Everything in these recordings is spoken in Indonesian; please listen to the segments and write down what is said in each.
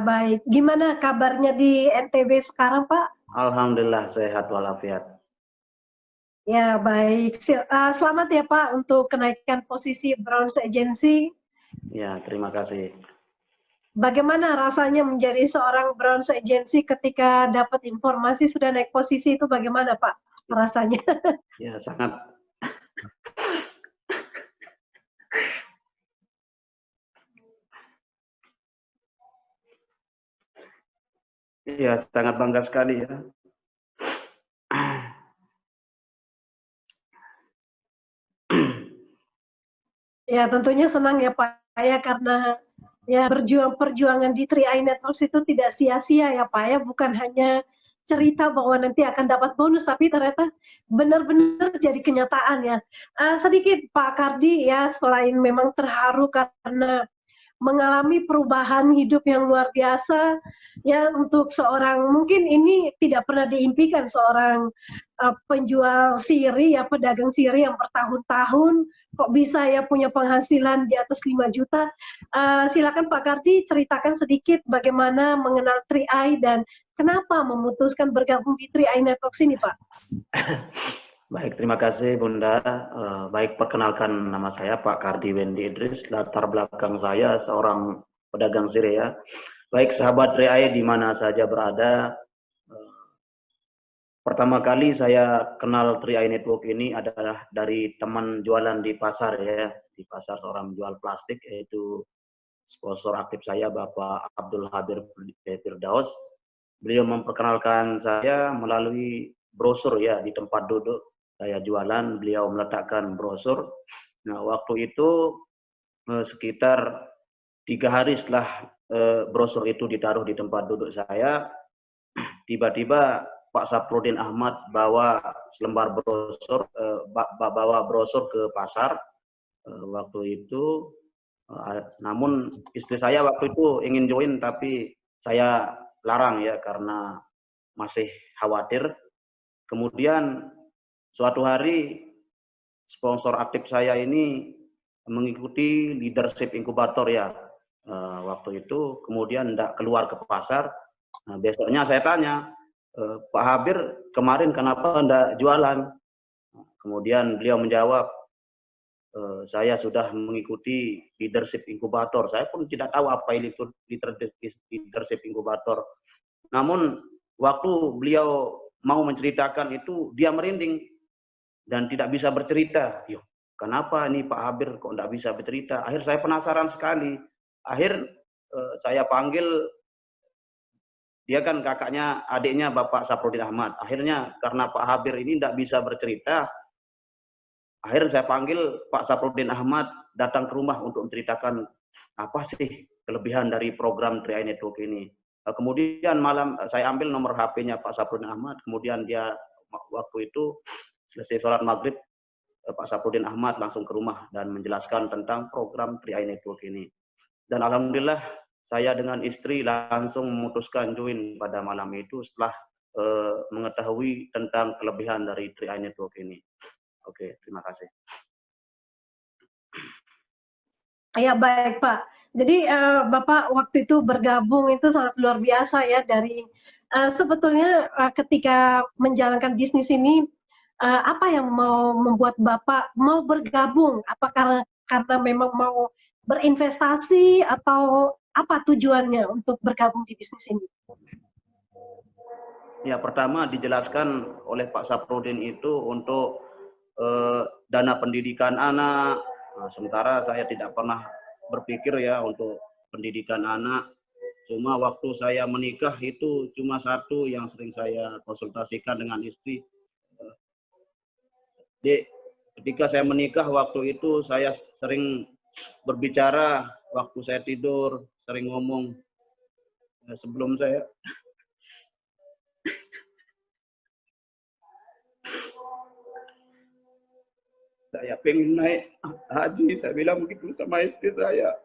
baik. Gimana kabarnya di NTB sekarang, Pak? Alhamdulillah sehat walafiat. Ya, baik. Selamat ya, Pak, untuk kenaikan posisi Bronze Agency. Ya, terima kasih. Bagaimana rasanya menjadi seorang Bronze Agency ketika dapat informasi sudah naik posisi itu bagaimana, Pak, rasanya? Ya, sangat sangat bangga sekali ya. Ya, tentunya senang ya, Pak, ya, karena ya perjuangan di 3i Networks itu tidak sia-sia ya, Pak, ya, bukan hanya cerita bahwa nanti akan dapat bonus, tapi ternyata benar-benar jadi kenyataan ya. Sedikit Pak Kardi ya, selain memang terharu karena mengalami perubahan hidup yang luar biasa ya, untuk seorang, mungkin ini tidak pernah diimpikan seorang penjual siri ya, pedagang siri yang bertahun-tahun kok bisa ya punya penghasilan di atas 5 juta. Silakan Pak Kardi ceritakan sedikit bagaimana mengenal 3i dan kenapa memutuskan bergabung di 3i Networks ini, Pak. Baik, terima kasih Bunda. Baik, perkenalkan nama saya Pak Kardi Wendy Idris. Latar belakang saya seorang pedagang sirih ya. Baik, sahabat 3i di mana saja berada. Pertama kali saya kenal 3i Network ini adalah dari teman jualan di pasar ya. Di pasar seorang jual plastik, yaitu sponsor aktif saya Bapak Abdul Habir Firdaus. Beliau memperkenalkan saya melalui brosur ya, di tempat duduk saya jualan, beliau meletakkan brosur. Nah, waktu itu sekitar 3 hari setelah brosur itu ditaruh di tempat duduk saya, tiba-tiba Pak Saprudin Ahmad bawa selembar brosur, bawa brosur ke pasar waktu itu. Namun istri saya waktu itu ingin join, tapi saya larang ya karena masih khawatir. Kemudian suatu hari sponsor aktif saya ini mengikuti leadership inkubator ya waktu itu, kemudian tidak keluar ke pasar. Nah, besoknya saya tanya, Pak Habir kemarin kenapa tidak jualan? Kemudian beliau menjawab, saya sudah mengikuti leadership inkubator. Saya pun tidak tahu apa itu leadership inkubator. Namun waktu beliau mau menceritakan itu, dia merinding dan tidak bisa bercerita. Yo, kenapa nih Pak Habir kok tidak bisa bercerita? Akhir saya penasaran sekali. Akhir saya panggil, dia kan kakaknya, adiknya Bapak Saprudin Ahmad. Akhirnya karena Pak Habir ini tidak bisa bercerita, akhir saya panggil Pak Saprudin Ahmad datang ke rumah untuk menceritakan apa sih kelebihan dari program 3i Network ini. Kemudian malam saya ambil nomor HP-nya Pak Saprudin Ahmad, kemudian dia waktu itu selesai sholat maghrib, Pak Saprudin Ahmad langsung ke rumah dan menjelaskan tentang program 3i Network ini. Dan alhamdulillah saya dengan istri langsung memutuskan join pada malam itu setelah mengetahui tentang kelebihan dari 3i Network ini. Oke, terima kasih. Ya, baik Pak. Jadi Bapak waktu itu bergabung itu sangat luar biasa ya, dari sebetulnya ketika menjalankan bisnis ini, apa yang mau membuat Bapak mau bergabung? Apakah karena memang mau berinvestasi atau apa tujuannya untuk bergabung di bisnis ini? Ya, pertama dijelaskan oleh Pak Saprudin itu untuk dana pendidikan anak. Nah, sementara saya tidak pernah berpikir ya untuk pendidikan anak. Cuma waktu saya menikah itu cuma satu yang sering saya konsultasikan dengan istri. Dek, ketika saya menikah waktu itu saya sering berbicara waktu saya tidur, sering ngomong sebelum saya pengen naik haji, saya bilang begitu sama istri saya.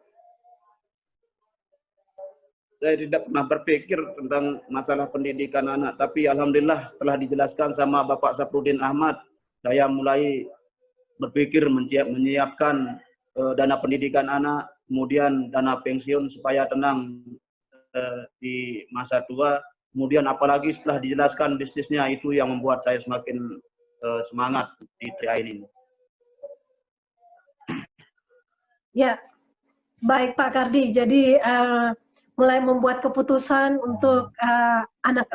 Saya tidak pernah berpikir tentang masalah pendidikan anak, tapi alhamdulillah setelah dijelaskan sama Bapak Saprudin Ahmad, saya mulai berpikir menyiapkan dana pendidikan anak, kemudian dana pensiun supaya tenang di masa tua. Kemudian apalagi setelah dijelaskan bisnisnya, itu yang membuat saya semakin semangat di Triain ini. Ya, baik Pak Kardi. Jadi mulai membuat keputusan untuk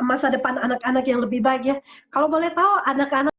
masa depan anak-anak yang lebih baik ya. Kalau boleh tahu anak-anak